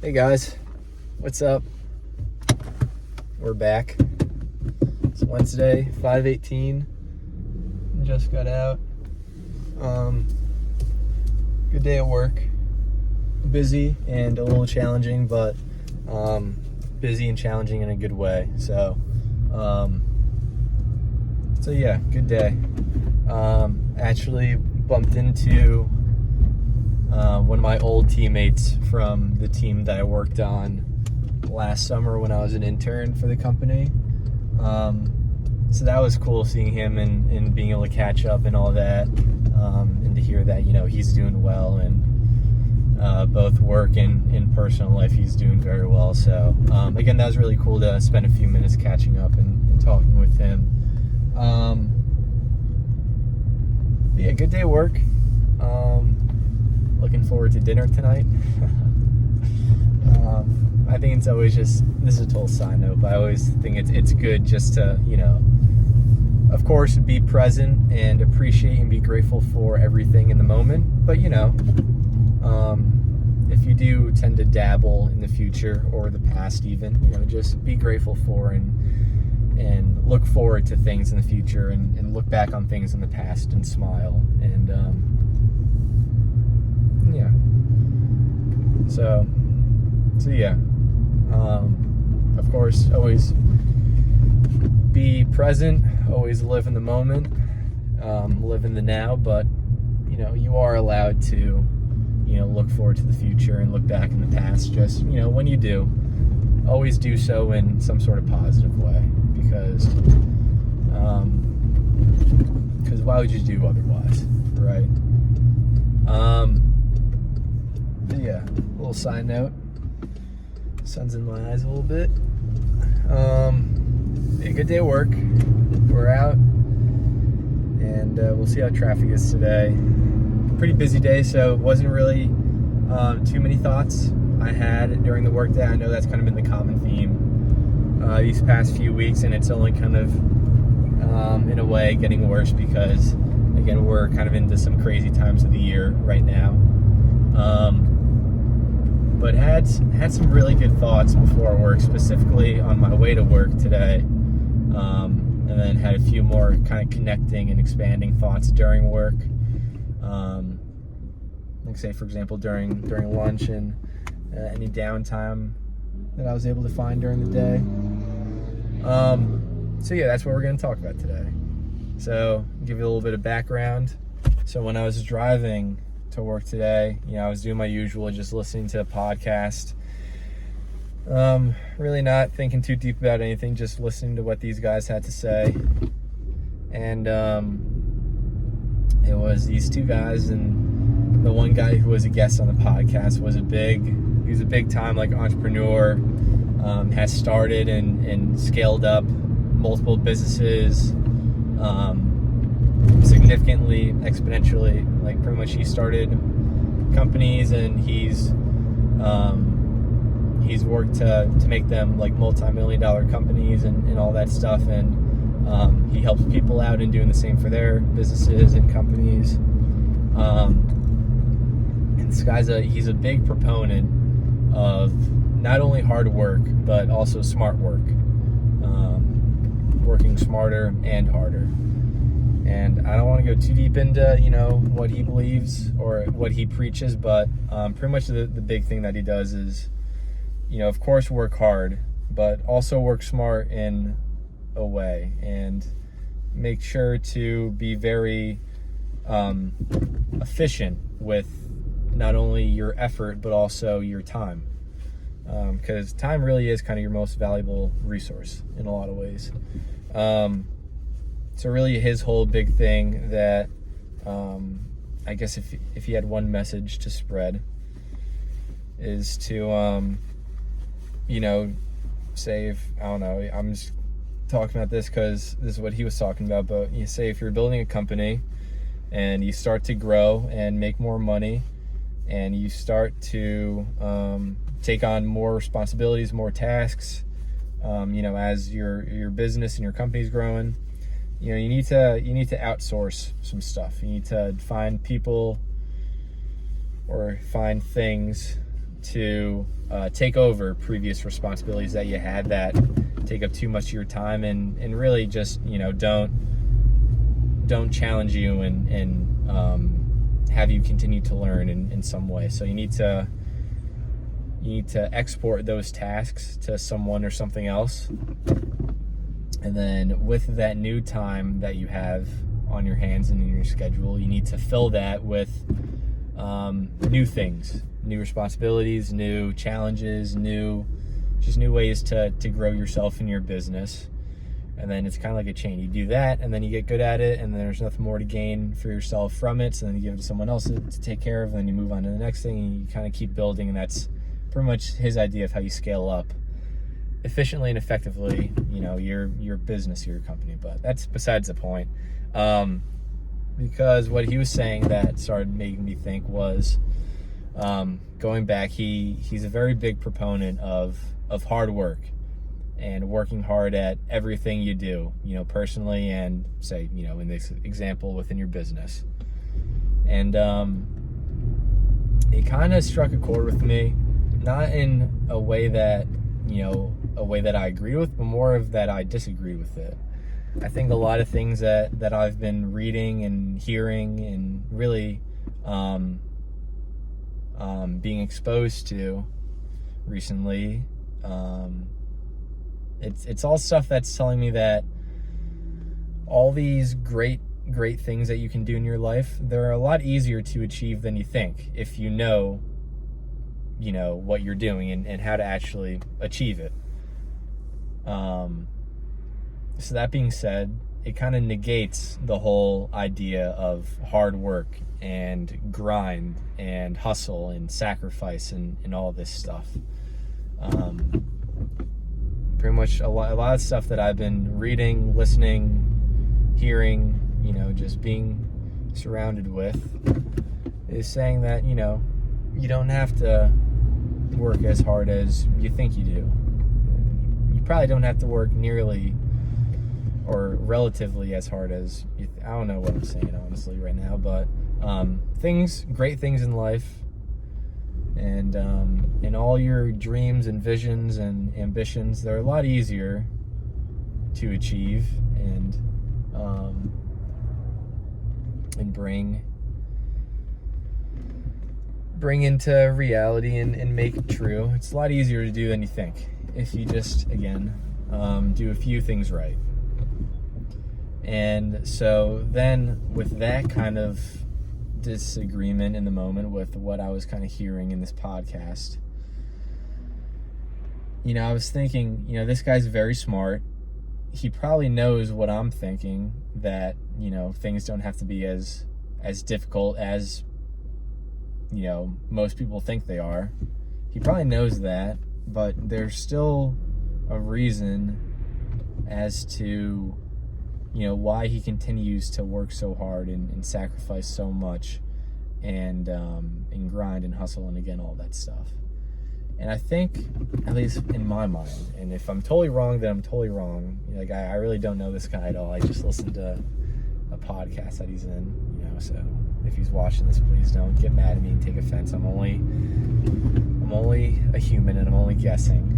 Hey guys, what's up? We're back. It's Wednesday, 5:18. Just got out. Good day at work. Busy and a little challenging, but busy and challenging in a good way. So yeah, good day. Actually bumped into one of my old teammates from the team that I worked on last summer when I was an intern for the company. So that was cool seeing him and being able to catch up and all that, and to hear that, he's doing well, and both work and in personal life he's doing very well. So again, that was really cool to spend a few minutes catching up and talking with him. Yeah, good day at work. Looking forward to dinner tonight. I think it's always just, this is a total side note, but I always think it's good just to, of course, be present and appreciate and be grateful for everything in the moment. But, if you do tend to dabble in the future or the past even, just be grateful for and look forward to things in the future and look back on things in the past and smile. And, yeah. So yeah. Of course, always be present, always live in the moment, live in the now, but, you are allowed to, look forward to the future and look back in the past. Just, when you do, always do so in some sort of positive way, because why would you do otherwise, right? Yeah, a little side note. Sun's in my eyes a little bit. A good day at work. We're out, and we'll see how traffic is today. Pretty busy day, so it wasn't really too many thoughts I had during the workday. I know that's kind of been the common theme these past few weeks, and it's only kind of, in a way, getting worse because, again, we're kind of into some crazy times of the year right now. But had some really good thoughts before work, specifically on my way to work today, and then had a few more kind of connecting and expanding thoughts during work. Like say, for example, during lunch and any downtime that I was able to find during the day. So yeah, that's what we're going to talk about today. So give you a little bit of background. So when I was driving to work today, I was doing my usual, just listening to a podcast, really not thinking too deep about anything, just listening to what these guys had to say. And it was these two guys, and the one guy who was a guest on the podcast was a big time entrepreneur, has started and scaled up multiple businesses, significantly, exponentially. Pretty much he started companies, and he's worked to make them multi-million-dollar companies and all that stuff, and he helps people out in doing the same for their businesses and companies. And this guy's he's a big proponent of not only hard work but also smart work, working smarter and harder. And I don't want to go too deep into, what he believes or what he preaches, but pretty much the big thing that he does is, of course, work hard, but also work smart in a way, and make sure to be very efficient with not only your effort, but also your time. Because time really is kind of your most valuable resource in a lot of ways. So really his whole big thing that, I guess if he had one message to spread, is to, say if, I don't know, I'm just talking about this because this is what he was talking about, but you say if you're building a company and you start to grow and make more money, and you start to take on more responsibilities, more tasks, as your business and your company's growing, you need to outsource some stuff. You need to find people or find things to take over previous responsibilities that you had that take up too much of your time, and really just, don't challenge you and have you continue to learn in some way. So you need to export those tasks to someone or something else. And then with that new time that you have on your hands and in your schedule, you need to fill that with new things, new responsibilities, new challenges, new ways to grow yourself in your business. And then it's kind of like a chain. You do that, and then you get good at it, and then there's nothing more to gain for yourself from it. So then you give it to someone else to take care of, and then you move on to the next thing, and you kind of keep building. And that's pretty much his idea of how you scale up efficiently and effectively, your business, your company. But that's besides the point. Because what he was saying that started making me think was, going back, he's a very big proponent of hard work and working hard at everything you do, personally, and say, in this example, within your business. And it kind of struck a chord with me, not in a way that I agree with, but more of that I disagree with it. I think a lot of things that I've been reading and hearing and really being exposed to recently, it's all stuff that's telling me that all these great things that you can do in your life, they're a lot easier to achieve than you think if you know what you're doing and how to actually achieve it. So that being said, it kind of negates the whole idea of hard work and grind and hustle and sacrifice and all this stuff. Pretty much a lot of stuff that I've been reading, listening, hearing, just being surrounded with, is saying that, you don't have to work as hard as you think you do. You probably don't have to work nearly or relatively as hard as I don't know what I'm saying, honestly, right now, but great things in life, and all your dreams and visions and ambitions, they're a lot easier to achieve and bring into reality and make true. It's a lot easier to do than you think if you just, again, do a few things right. And so then with that kind of disagreement in the moment with what I was kind of hearing in this podcast, I was thinking, this guy's very smart. He probably knows what I'm thinking, that, things don't have to be as difficult as, most people think they are. He probably knows that, but there's still a reason as to, why he continues to work so hard and sacrifice so much and grind and hustle and, again, all that stuff. And I think, at least in my mind, and if I'm totally wrong, then I'm totally wrong. I really don't know this guy at all. I just listened to a podcast that he's in, so if he's watching this, please don't get mad at me and take offense. I'm only a human, and I'm only guessing.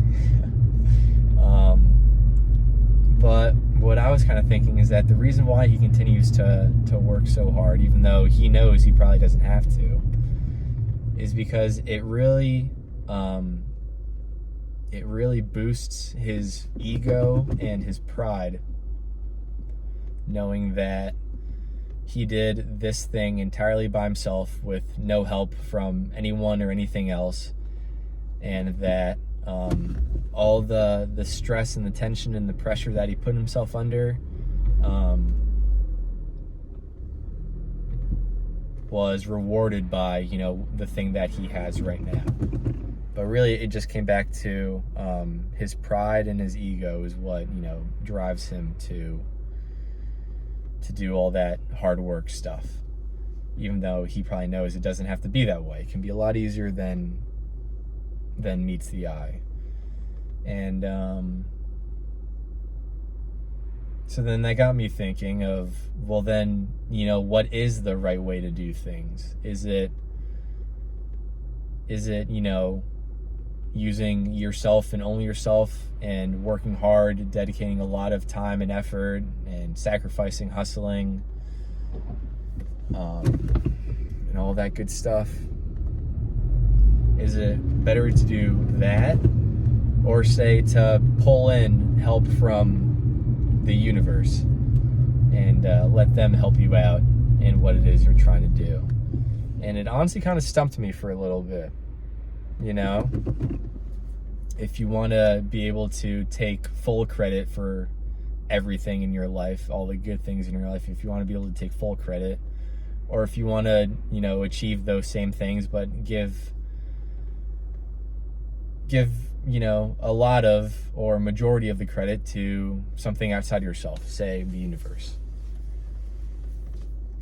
But what I was kind of thinking is that the reason why he continues to work so hard, even though he knows he probably doesn't have to, is because it really boosts his ego and his pride, knowing that he did this thing entirely by himself with no help from anyone or anything else, and that all the stress and the tension and the pressure that he put himself under was rewarded by, the thing that he has right now. But really, it just came back to his pride and his ego is what, drives him to do all that hard work stuff. Even though he probably knows it doesn't have to be that way. It can be a lot easier than meets the eye. And so then that got me thinking of, well then, what is the right way to do things? Is it using yourself and only yourself and working hard, dedicating a lot of time and effort and sacrificing, hustling, and all that good stuff? Is it better to do that, or say to pull in help from the universe and let them help you out in what it is you're trying to do? And it honestly kind of stumped me for a little bit. If you want to be able to take full credit for everything in your life, all the good things in your life, if you want to be able to take full credit, or if you want to, achieve those same things, but give a lot of, or majority of the credit to something outside of yourself, say the universe.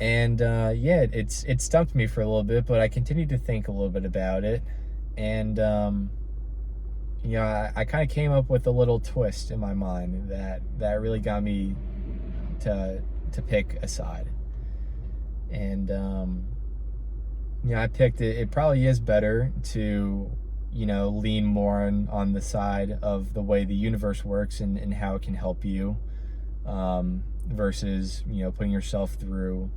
And it stumped me for a little bit, but I continued to think a little bit about it. And, I kind of came up with a little twist in my mind that really got me to pick a side. And, I picked it. It probably is better to, lean more on the side of the way the universe works and how it can help you, versus, putting yourself through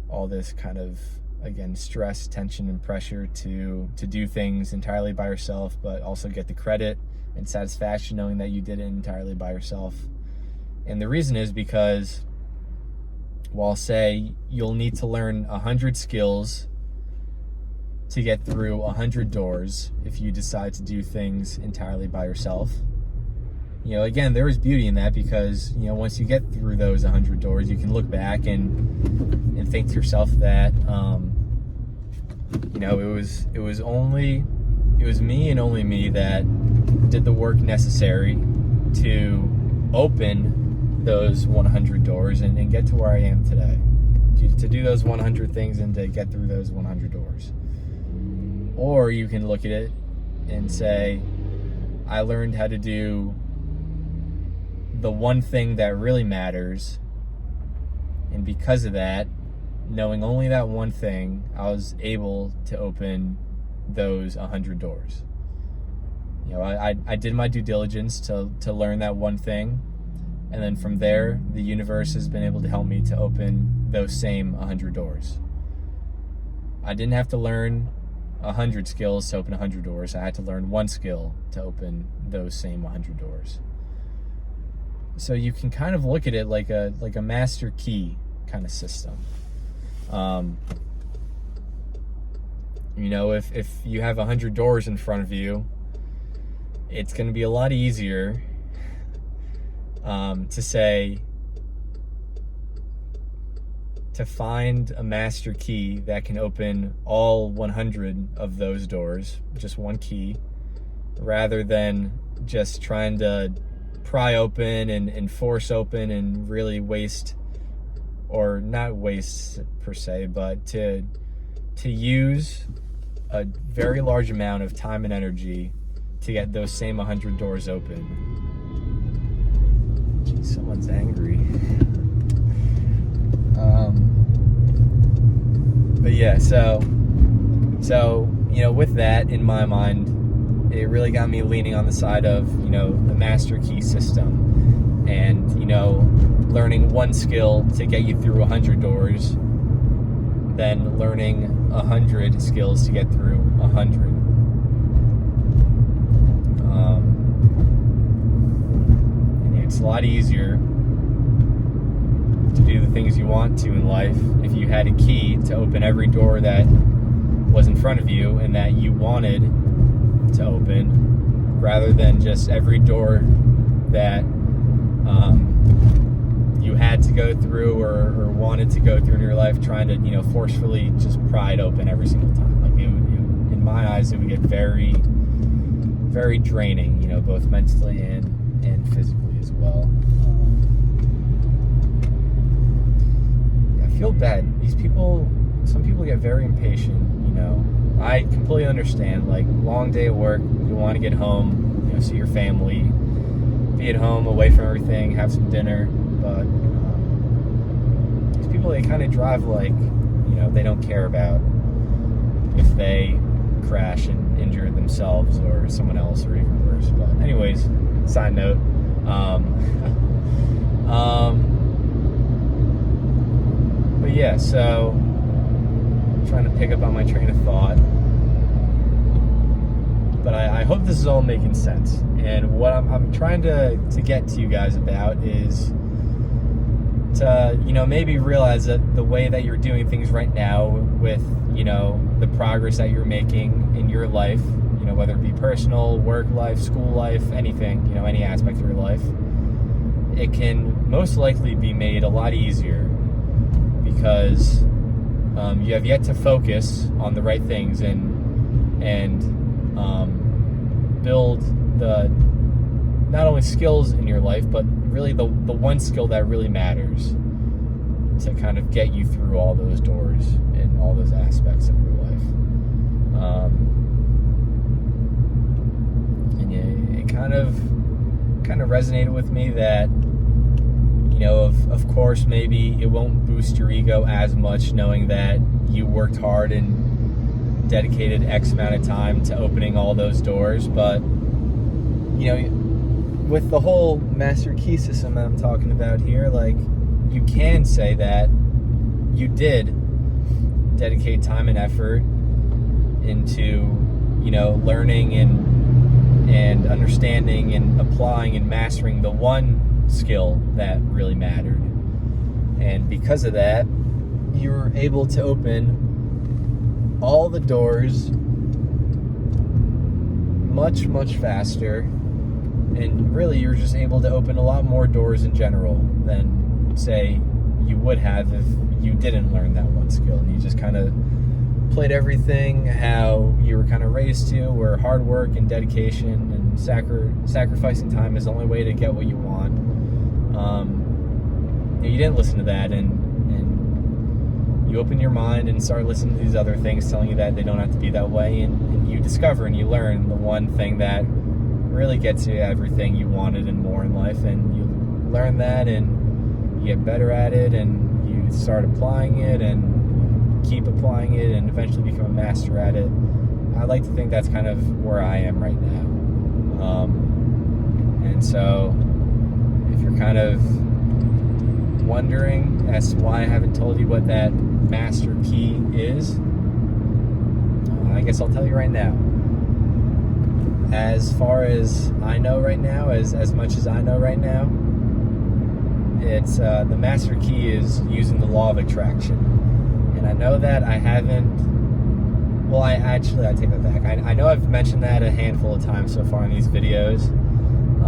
all this kind of, again, stress, tension, and pressure to do things entirely by yourself, but also get the credit and satisfaction knowing that you did it entirely by yourself. And the reason is because, while say you'll need to learn 100 skills to get through 100 doors if you decide to do things entirely by yourself. Again, there is beauty in that, because, once you get through those 100 doors, you can look back and think to yourself that, it was me and only me that did the work necessary to open those 100 doors and get to where I am today. To do those 100 things and to get through those 100 doors. Or you can look at it and say, I learned how to do the one thing that really matters, and because of that, knowing only that one thing, I was able to open those 100 doors. I did my due diligence to learn that one thing, and then from there, the universe has been able to help me to open those same 100 doors. I didn't have to learn 100 skills to open 100 doors. I had to learn one skill to open those same 100 doors. So you can kind of look at it like a master key kind of system. If you have 100 doors in front of you, it's going to be a lot easier to find a master key that can open all 100 of those doors, just one key, rather than just trying to pry open and force open and really waste, or not waste per se, but to use a very large amount of time and energy to get those same 100 doors open. Jeez, someone's angry. But yeah, so with that in my mind, it really got me leaning on the side of, the master key system, and, learning one skill to get you through 100 doors, then learning 100 skills to get through 100. And it's a lot easier to do the things you want to in life if you had a key to open every door that was in front of you and that you wanted to open, rather than just every door that you had to go through or wanted to go through in your life, trying to forcefully just pry it open every single time. Like in my eyes, it would get very, very draining, both mentally and physically as well. I feel bad. Some people get very impatient, I completely understand, like, long day at work, you want to get home, see your family, be at home, away from everything, have some dinner, but these people, they kind of drive like, they don't care about if they crash and injure themselves or someone else, or even worse. But anyways, side note. But yeah, so I'm trying to pick up on my train of thought. But I hope this is all making sense. And what I'm trying to get to you guys about is to, maybe realize that the way that you're doing things right now with, the progress that you're making in your life, whether it be personal, work life, school life, anything, any aspect of your life, it can most likely be made a lot easier because you have yet to focus on the right things and build the not only skills in your life, but really the one skill that really matters to kind of get you through all those doors and all those aspects of your life. And yeah, it kind of resonated with me that, of course, maybe it won't boost your ego as much knowing that you worked hard and dedicated X amount of time to opening all those doors, but with the whole master key system that I'm talking about here, like, you can say that you did dedicate time and effort into learning and understanding and applying and mastering the one skill that really mattered, and because of that you were able to open all the doors much faster, and really you're just able to open a lot more doors in general than, say, you would have if you didn't learn that one skill and you just kind of played everything how you were kind of raised to, where hard work and dedication and sacrificing time is the only way to get what you want. You didn't listen to that, and you open your mind and start listening to these other things telling you that they don't have to be that way, and you discover and you learn the one thing that really gets you everything you wanted and more in life, and you learn that and you get better at it, and you start applying it and keep applying it and eventually become a master at it. I like to think that's kind of where I am right now. And so if you're kind of wondering as to why I haven't told you what that master key is, I guess I'll tell you right now. As far as I know right now, as much as I know right now, it's the master key is using the law of attraction. And I know that I haven't, well, I take that back. I know I've mentioned that a handful of times so far in these videos.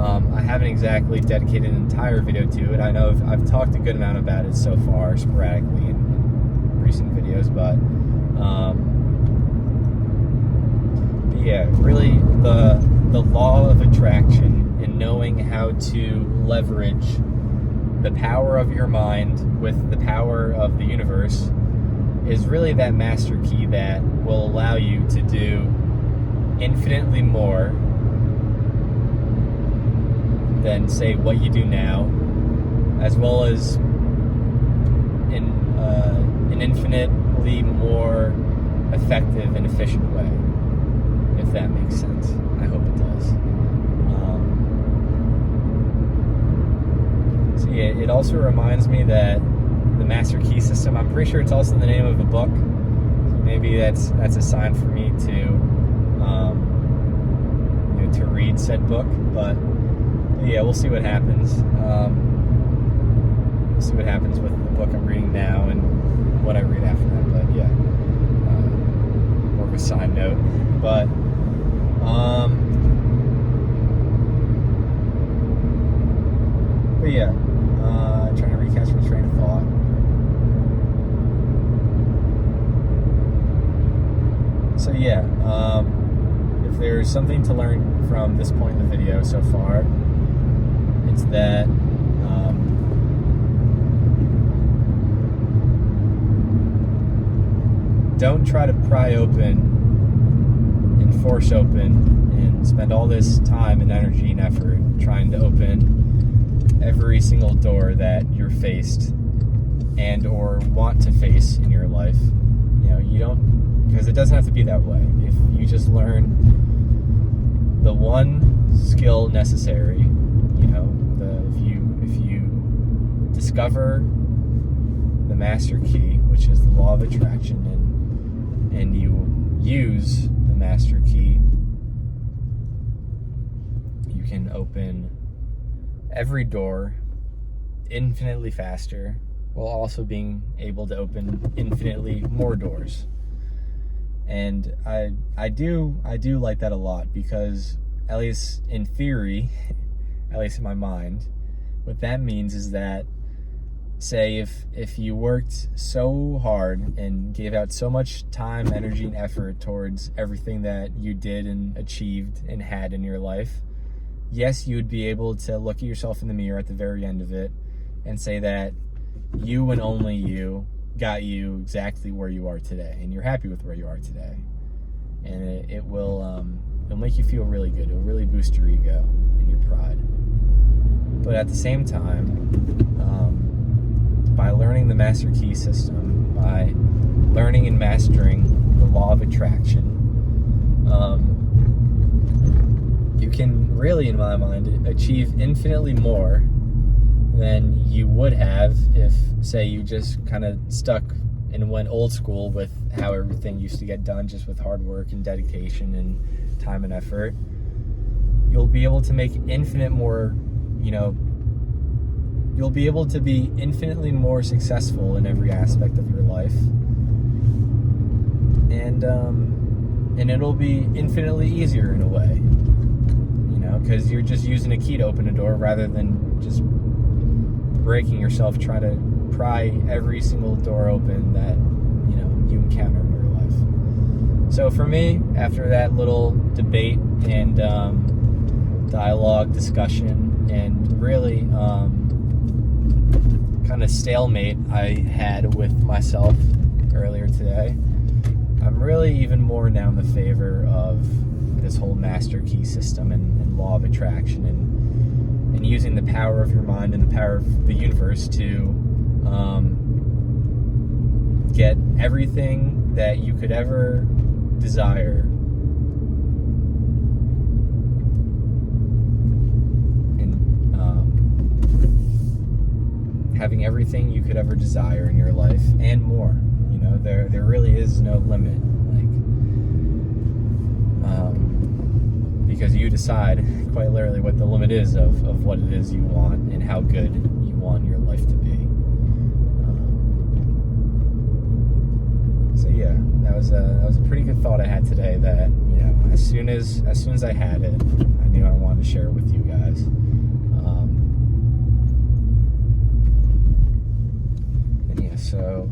I haven't exactly dedicated an entire video to it. I know I've talked a good amount about it so far, sporadically in recent videos, but yeah, really the law of attraction and knowing how to leverage the power of your mind with the power of the universe is really that master key that will allow you to do infinitely more than, say, what you do now, as well as in an infinitely more effective and efficient way, if that makes sense. I hope it does. So yeah, it also reminds me that the master key system, I'm pretty sure it's also the name of a book. Maybe that's a sign for me to read said book, but yeah, we'll see what happens. We'll see what happens with the book I'm reading now and what I read after that. But yeah, more of a side note. But yeah, trying to recast my train of thought. So yeah, if there's something to learn from this point in the video so far, it's that don't try to pry open and force open and spend all this time and energy and effort trying to open every single door that you're faced and or want to face in your life. You don't because it doesn't have to be that way. If you just learn the one skill necessary, if you discover the master key, which is the law of attraction, and you use the master key, you can open every door infinitely faster, while also being able to open infinitely more doors. And I do like that a lot, because at least in theory, at least in my mind, what that means is that, say if you worked so hard and gave out so much time, energy, and effort towards everything that you did and achieved and had in your life, yes, you would be able to look at yourself in the mirror at the very end of it and say that you and only you got you exactly where you are today, and you're happy with where you are today. And it will it'll make you feel really good. It'll really boost your ego and your pride. But at the same time, by learning the master key system, by learning and mastering the law of attraction, you can really, in my mind, achieve infinitely more than you would have if, say, you just kind of stuck and went old school with how everything used to get done, just with hard work and dedication and time and effort. You'll be able to make infinite more, you'll be able to be infinitely more successful in every aspect of your life. And it'll be infinitely easier in a way, because you're just using a key to open a door rather than just breaking yourself trying to pry every single door open that you encounter in your life. So for me, after that little debate and dialogue, discussion, and really kind of stalemate I had with myself earlier today, I'm really even more now in the favor of this whole master key system and law of attraction, and using the power of your mind and the power of the universe to get everything that you could ever desire, and having everything you could ever desire in your life and more. There really is no limit, because you decide quite literally what the limit is of what it is you want and how good you want your life to be. So yeah, that was a pretty good thought I had today. That as soon as I had it, I knew I wanted to share it with you guys. And yeah, so.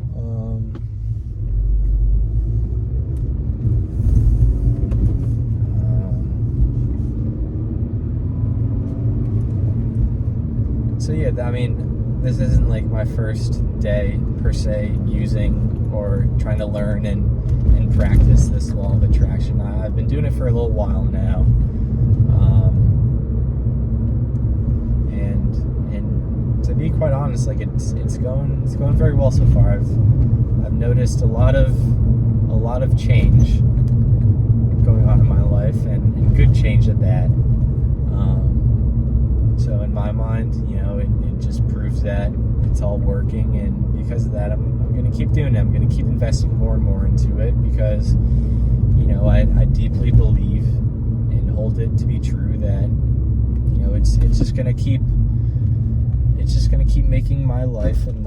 So yeah, this isn't like my first day per se using or trying to learn and practice this law of attraction. I've been doing it for a little while now, and to be quite honest, like it's going very well so far. I've noticed a lot of change going on in my life, and good change at that. So in my mind, it just proves that it's all working, and because of that, I'm going to keep doing it. I'm going to keep investing more and more into it, because, I deeply believe and hold it to be true that, it's just going to keep making my life and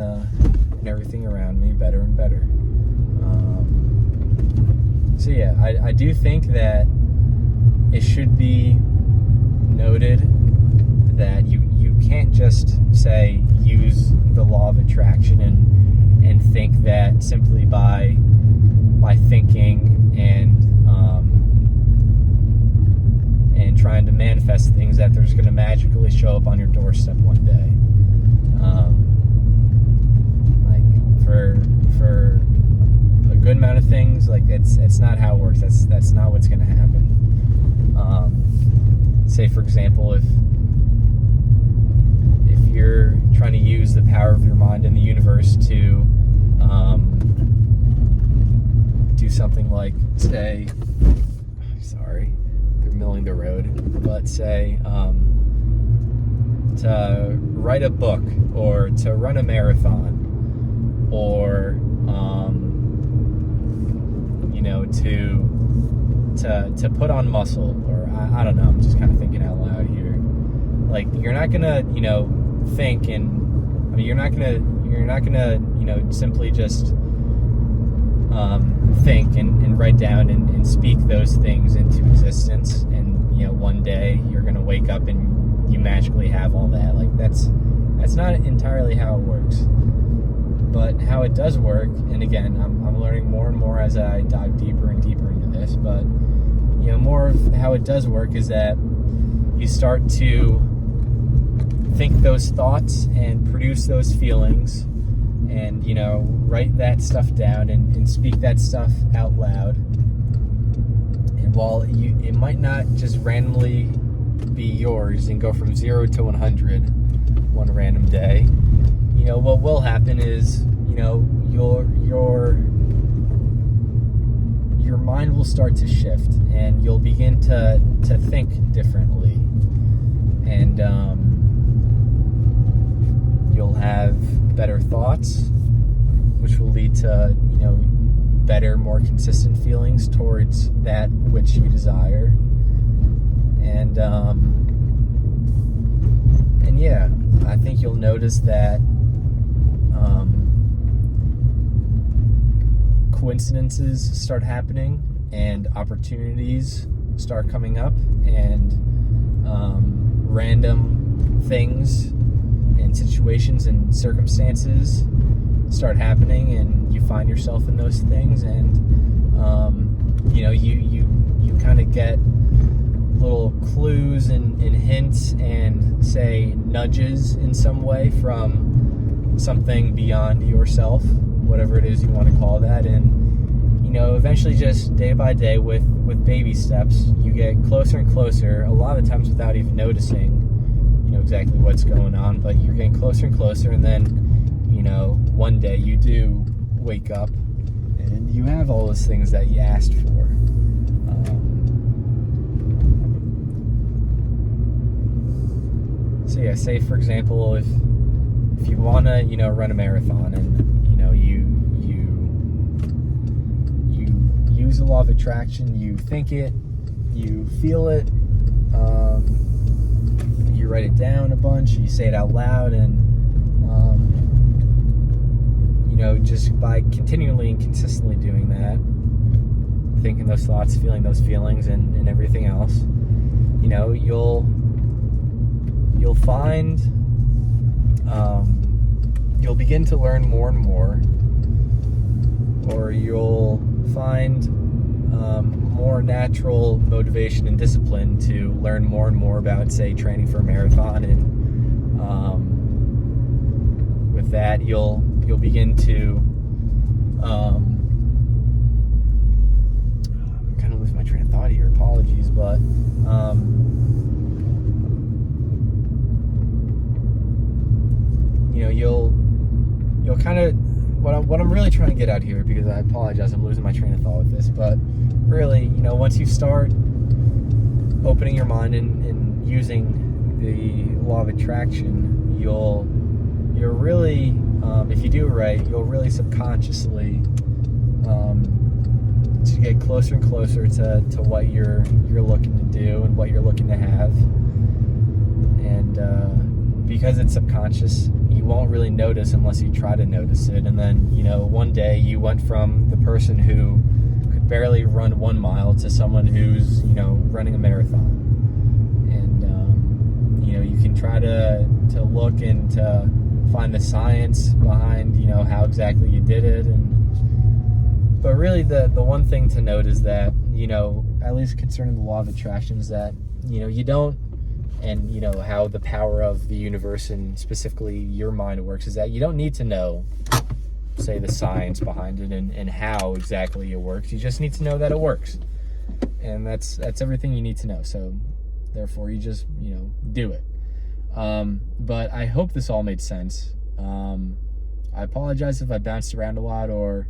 everything around me better and better. So yeah, I do think that it should be noted that you can't just say use the law of attraction and think that simply by thinking and trying to manifest things that there's going to magically show up on your doorstep one day. For a good amount of things, it's not how it works. That's not what's going to happen. Say for example, if you're trying to use the power of your mind in the universe to do something like, say, sorry, they're milling the road, but say, to write a book, or to run a marathon, or to put on muscle, or I don't know, I'm just kind of thinking out loud here. Like, you're not gonna think, and I mean, you're not gonna simply just think and write down and speak those things into existence, and one day you're gonna wake up and you magically have all that. Like, that's not entirely how it works. But how it does work, and again, I'm learning more and more as I dive deeper and deeper into this, but more of how it does work is that you start to think those thoughts and produce those feelings, and write that stuff down and speak that stuff out loud. And while it might not just randomly be yours and go from 0 to 100 one random day, what will happen is your mind will start to shift, and you'll begin to think differently, and you'll have better thoughts, which will lead to better, more consistent feelings towards that which you desire. And yeah, I think you'll notice that coincidences start happening, and opportunities start coming up, and random things and situations and circumstances start happening, and you find yourself in those things, and you kind of get little clues and hints and, say, nudges in some way from something beyond yourself, whatever it is you want to call that. And eventually, just day by day, with baby steps, you get closer and closer, a lot of times without even noticing exactly what's going on, but you're getting closer and closer, and then one day you do wake up and you have all those things that you asked for. So yeah, say for example, if you want to run a marathon, and you use the law of attraction, you think it, you feel it, you write it down a bunch, you say it out loud, and just by continually and consistently doing that, thinking those thoughts, feeling those feelings, and everything else, you'll find, you'll begin to learn more and more, or you'll find more natural motivation and discipline to learn more and more about, say, training for a marathon. And with that, you'll begin to I'm kind of losing my train of thought here, apologies, but you'll kind of, what I'm really trying to get out here, because I apologize, I'm losing my train of thought with this, but really, once you start opening your mind and using the law of attraction, you'll really, if you do it right, you'll really subconsciously to get closer and closer to what you're looking to do and what you're looking to have. And because it's subconscious, you won't really notice unless you try to notice it. And then, one day you went from the person who could barely run 1 mile to someone who's, running a marathon. And, you can try to look and to find the science behind, how exactly you did it. But really the one thing to note is that, at least concerning the law of attraction, is that, you don't, and how the power of the universe and specifically your mind works, is that you don't need to know, say, the science behind it and how exactly it works. You just need to know that it works, and that's everything you need to know. So therefore you just do it. But I hope this all made sense. I apologize if I bounced around a lot, or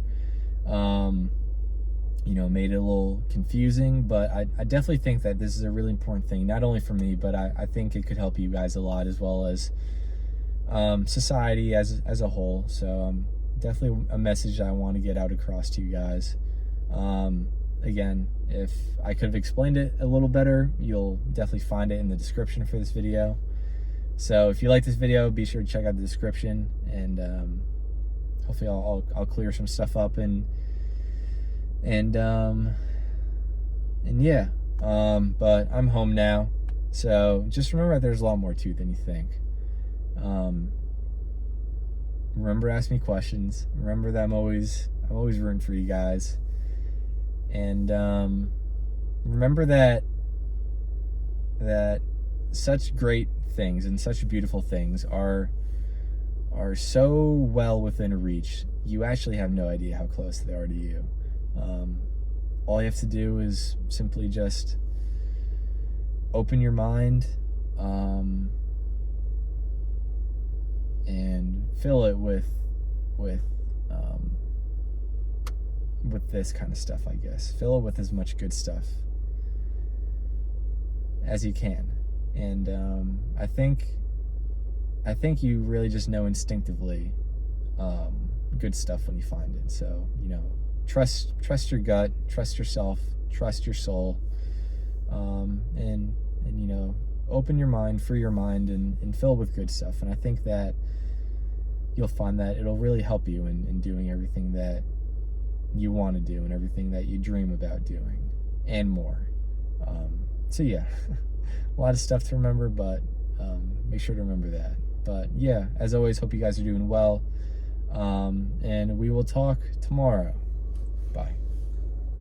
made it a little confusing, but I definitely think that this is a really important thing, not only for me, but I think it could help you guys a lot, as well as society as a whole. So definitely a message I want to get out across to you guys. Again, if I could have explained it a little better, you'll definitely find it in the description for this video. So if you like this video, be sure to check out the description, and hopefully I'll clear some stuff up and yeah. But I'm home now, so just remember that there's a lot more to it than you think. Remember to ask me questions. Remember that I'm always rooting for you guys. And remember that such great things and such beautiful things are so well within reach. You actually have no idea how close they are to you. All you have to do is simply just open your mind and fill it with this kind of stuff, I guess. Fill it with as much good stuff as you can. And I think you really just know instinctively good stuff when you find it. So, trust your gut, trust yourself, trust your soul, and open your mind, free your mind, and fill it with good stuff. And I think that you'll find that it'll really help you in doing everything that you want to do and everything that you dream about doing and more. So yeah, a lot of stuff to remember, but make sure to remember that. But yeah, as always, hope you guys are doing well, and we will talk tomorrow. Bye.